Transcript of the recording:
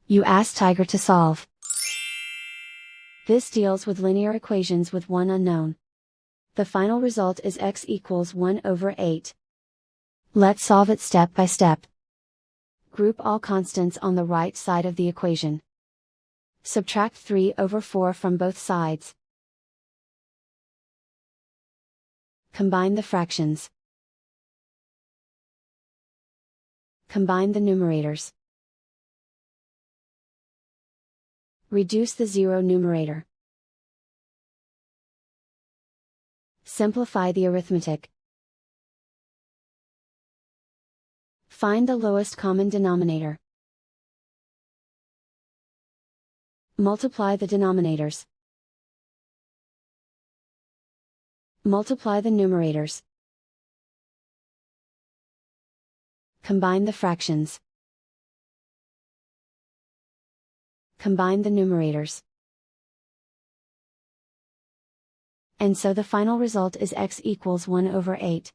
You ask Tiger to solve. This deals with linear equations with one unknown. The final result is x equals 1 over 8. Let's solve it step by step. Group all constants on the right side of the equation. Subtract 3 over 4 from both sides. Combine the fractions. Combine the numerators. Reduce the zero numerator. Simplify the arithmetic. Find the lowest common denominator. Multiply the denominators. Multiply the numerators. Combine the fractions. Combine the numerators. And so the final result is x equals 1 over 8.